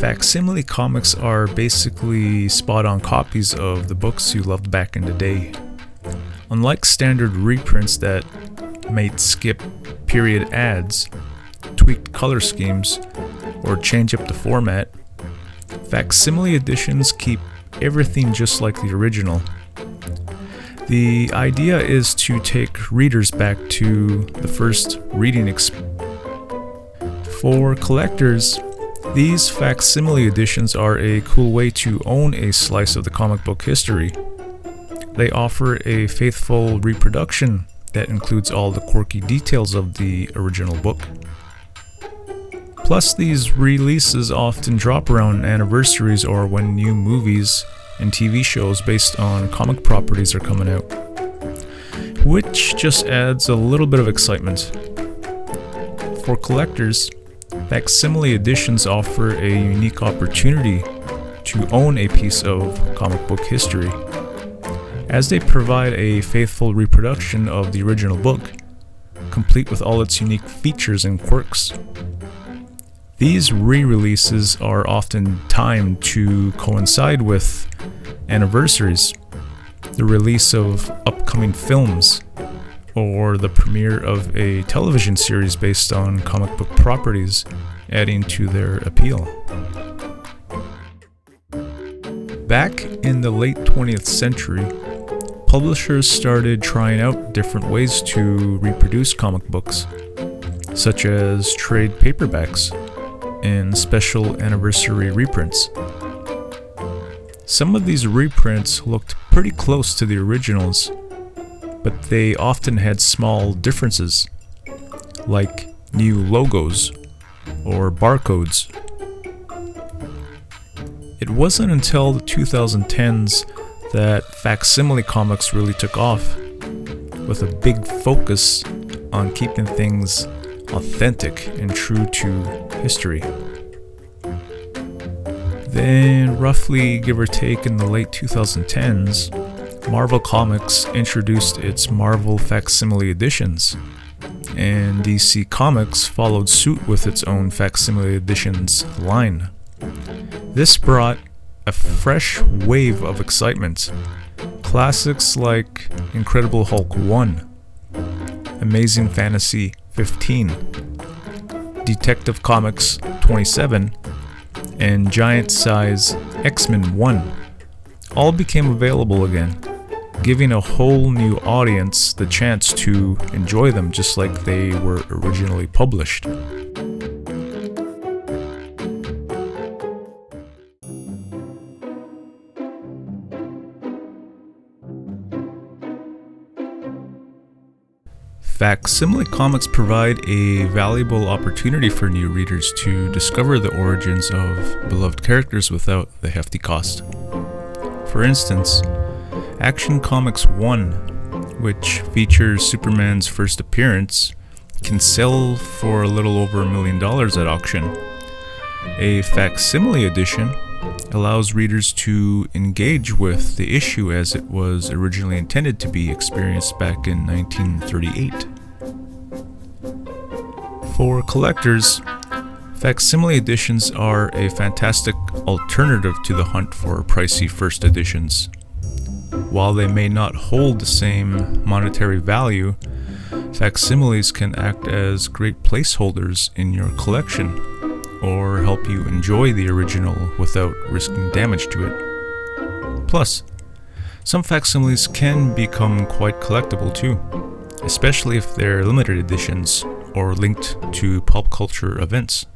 Facsimile comics are basically spot-on copies of the books you loved back in the day. Unlike standard reprints that might skip period ads, tweak color schemes, or change up the format, facsimile editions keep everything just like the original. The idea is to take readers back to the first reading experience. For collectors, these facsimile editions are a cool way to own a slice of the comic book history. They offer a faithful reproduction that includes all the quirky details of the original book. Plus, these releases often drop around anniversaries or when new movies and TV shows based on comic properties are coming out, which just adds a little bit of excitement. For collectors, facsimile editions offer a unique opportunity to own a piece of comic book history, as they provide a faithful reproduction of the original book, complete with all its unique features and quirks. These re-releases are often timed to coincide with anniversaries, the release of upcoming films, or the premiere of a television series based on comic book properties, adding to their appeal. Back in the late 20th century, publishers started trying out different ways to reproduce comic books, such as trade paperbacks and special anniversary reprints. Some of these reprints looked pretty close to the originals, but they often had small differences, like new logos or barcodes. It wasn't until the 2010s that facsimile comics really took off, with a big focus on keeping things authentic and true to history. Then, roughly give or take in the late 2010s, Marvel Comics introduced its Marvel Facsimile editions, and DC Comics followed suit with its own Facsimile editions line. This brought a fresh wave of excitement. Classics like Incredible Hulk 1, Amazing Fantasy 15, Detective Comics 27, and Giant Size X-Men 1 all became available again, giving a whole new audience the chance to enjoy them just like they were originally published. Facsimile comics provide a valuable opportunity for new readers to discover the origins of beloved characters without the hefty cost. For instance, Action Comics 1, which features Superman's first appearance, can sell for a little over $1 million at auction. A facsimile edition allows readers to engage with the issue as it was originally intended to be experienced back in 1938. For collectors, facsimile editions are a fantastic alternative to the hunt for pricey first editions. While they may not hold the same monetary value, facsimiles can act as great placeholders in your collection, or help you enjoy the original without risking damage to it. Plus, some facsimiles can become quite collectible too, especially if they're limited editions or linked to pop culture events.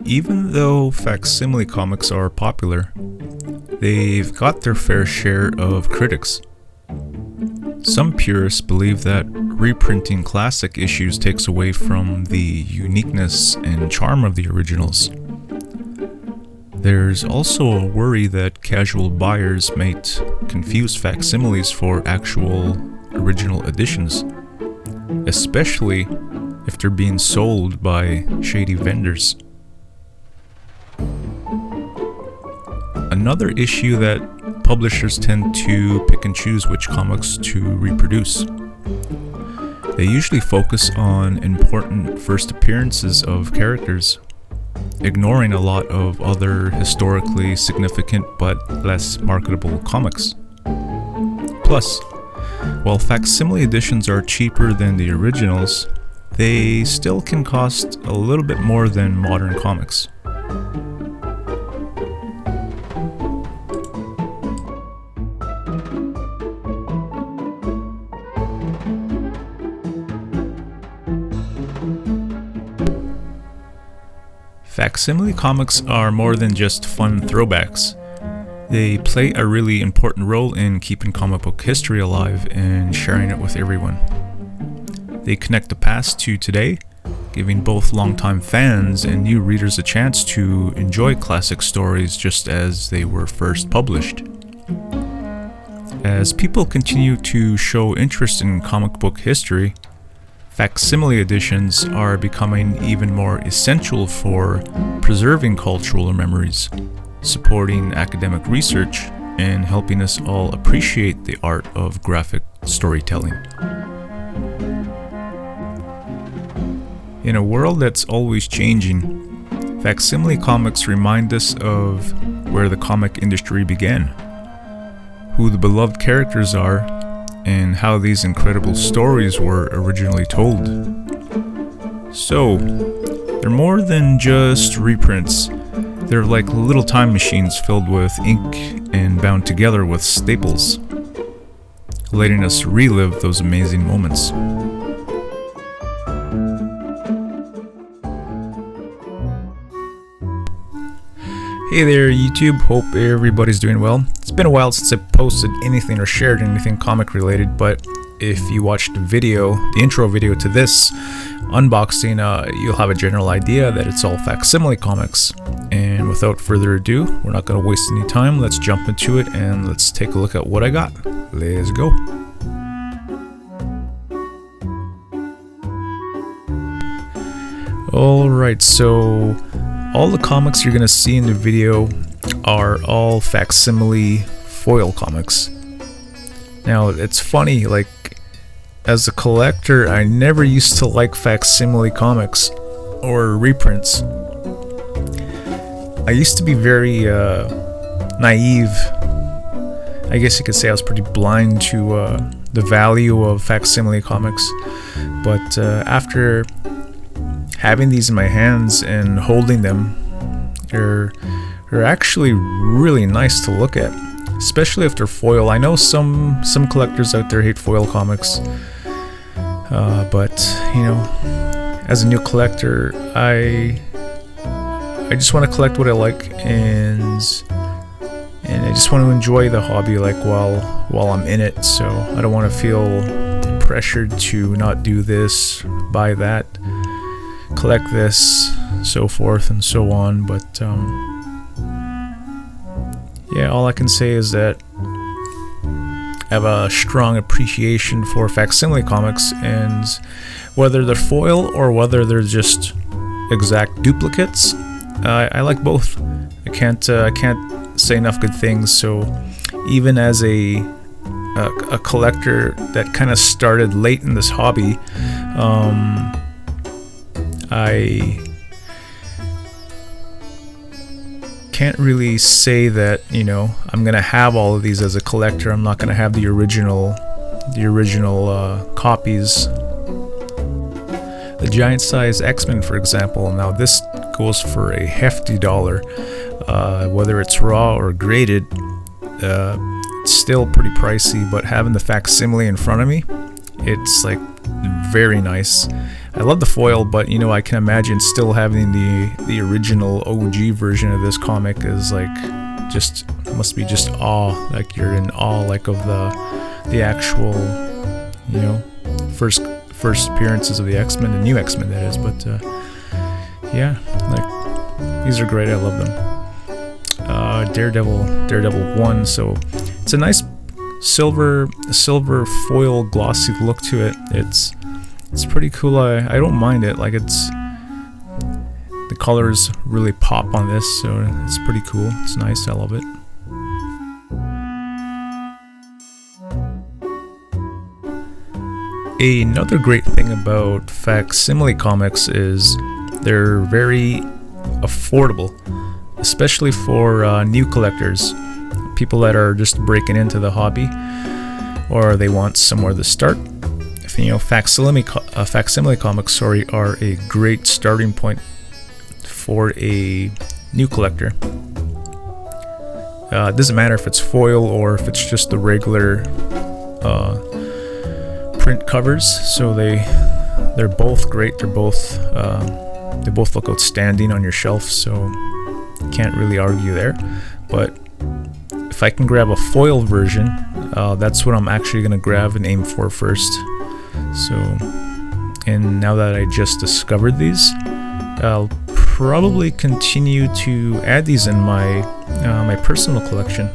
Even though facsimile comics are popular, they've got their fair share of critics. Some purists believe that reprinting classic issues takes away from the uniqueness and charm of the originals. There's also a worry that casual buyers might confuse facsimiles for actual original editions, especially if they're being sold by shady vendors. Another issue that publishers tend to pick and choose which comics to reproduce. They usually focus on important first appearances of characters, ignoring a lot of other historically significant but less marketable comics. Plus, while facsimile editions are cheaper than the originals, they still can cost a little bit more than modern comics. Facsimile comics are more than just fun throwbacks. They play a really important role in keeping comic book history alive and sharing it with everyone. They connect the past to today, giving both longtime fans and new readers a chance to enjoy classic stories just as they were first published. As people continue to show interest in comic book history, facsimile editions are becoming even more essential for preserving cultural memories, supporting academic research, and helping us all appreciate the art of graphic storytelling. In a world that's always changing, facsimile comics remind us of where the comic industry began, who the beloved characters are, and how these incredible stories were originally told. So, they're more than just reprints. They're like little time machines filled with ink and bound together with staples, letting us relive those amazing moments. Hey there YouTube, hope everybody's doing well. It's been a while since I posted anything or shared anything comic related, but if you watched the intro video to this unboxing, you'll have a general idea that it's all facsimile comics. And without further ado, we're not going to waste any time. Let's jump into it and let's take a look at what I got. Let's go. Alright, so all the comics you're going to see in the video are all facsimile foil comics. Now, it's funny, like, as a collector, I never used to like facsimile comics or reprints. I used to be very naive. I guess you could say I was pretty blind to the value of facsimile comics. But after having these in my hands and holding them, they're actually really nice to look at, especially if they're foil. I know some collectors out there hate foil comics, but you know, as a new collector, I just want to collect what I like, and I just want to enjoy the hobby, like while I'm in it. So I don't want to feel pressured to not do this, buy that, collect this, so forth and so on. But yeah, all I can say is that I have a strong appreciation for facsimile comics, and whether they're foil or whether they're just exact duplicates, I like both. I can't say enough good things. So even as a collector that kind of started late in this hobby, I can't really say that, you know, I'm gonna have all of these as a collector. I'm not gonna have the original copies. The giant size X-Men, for example, now this goes for a hefty dollar. Whether it's raw or graded, it's still pretty pricey, but having the facsimile in front of me, it's like very nice. I love the foil, but you know, I can imagine still having the original OG version of this comic is like must be just awe. Like you're in awe, like, of the actual, you know, first appearances of the X-Men, the new X-Men that is. But yeah, like, these are great. I love them. Daredevil 1. So it's a nice silver foil glossy look to it. It's pretty cool. I don't mind it. Like, the colors really pop on this, so it's pretty cool. It's nice. I love it. Another great thing about Facsimile comics is they're very affordable, especially for new collectors, people that are just breaking into the hobby, or they want somewhere to start. Facsimile comics, are a great starting point for a new collector. It doesn't matter if it's foil or if it's just the regular print covers. So they're both great. They both look outstanding on your shelf. So can't really argue there. But if I can grab a foil version, that's what I'm actually going to grab and aim for first. So, and now that I just discovered these, I'll probably continue to add these in my my personal collection.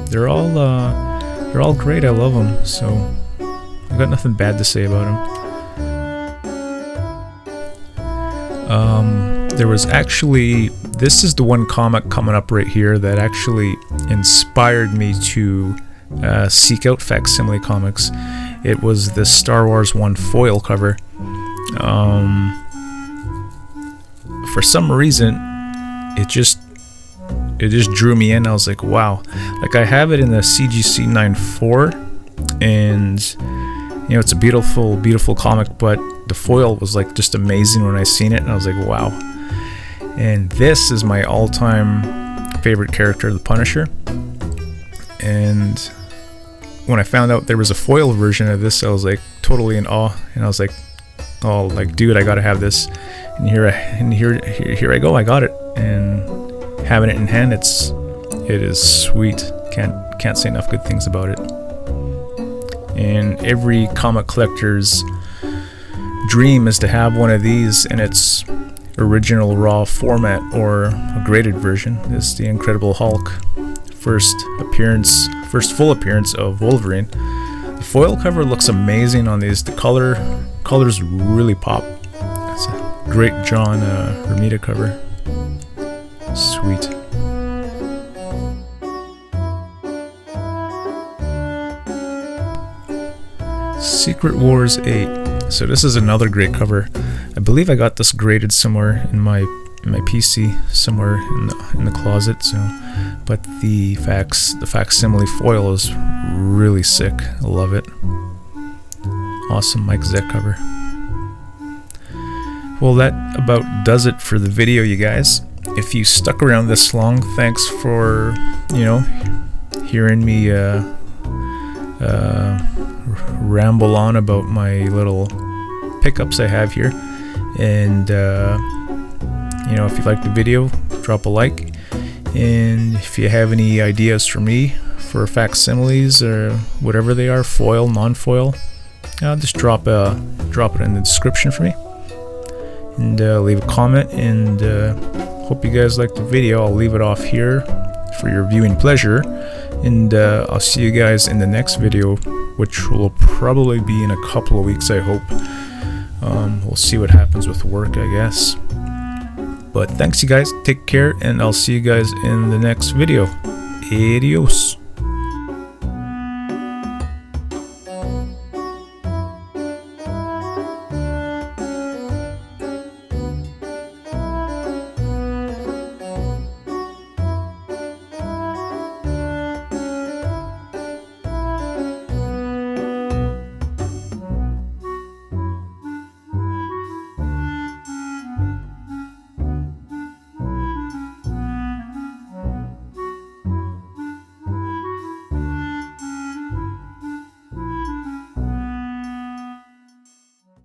They're all great. I love them. So I've got nothing bad to say about them. There was actually, this is the one comic coming up right here that actually inspired me to seek out Facsimile comics. It was the Star Wars 1 foil cover. For some reason, it just drew me in. I was like, wow. Like, I have it in the CGC 9.4, and it's a beautiful comic, but the foil was like just amazing when I seen it, and I was like, wow. And this is my all-time favorite character, the Punisher. And when I found out there was a foil version of this, I was like totally in awe, and I was like, oh, like, dude, I gotta have this. And here I go, I got it, and having it in hand, it is sweet. Can't say enough good things about it. And every comic collector's dream is to have one of these in its original raw format or a graded version. This is the Incredible Hulk, first full appearance of Wolverine. The foil cover looks amazing on these. The colors really pop. It's a great John Romita cover. Sweet. Secret Wars 8. So this is another great cover. I believe I got this graded somewhere in my PC, somewhere in the closet. So, but the Facsimile foil is really sick. I love it. Awesome Mike Zeck cover. Well, that about does it for the video, you guys. If you stuck around this long, thanks for hearing me ramble on about my little pickups I have here. And if you liked the video, drop a like. And if you have any ideas for me for facsimiles or whatever they are, foil, non-foil, just drop it in the description for me, and leave a comment. And hope you guys liked the video. I'll leave it off here for your viewing pleasure, and I'll see you guys in the next video, which will probably be in a couple of weeks, I hope. We'll see what happens with work, I guess. But thanks, you guys. Take care, and I'll see you guys in the next video. Adios.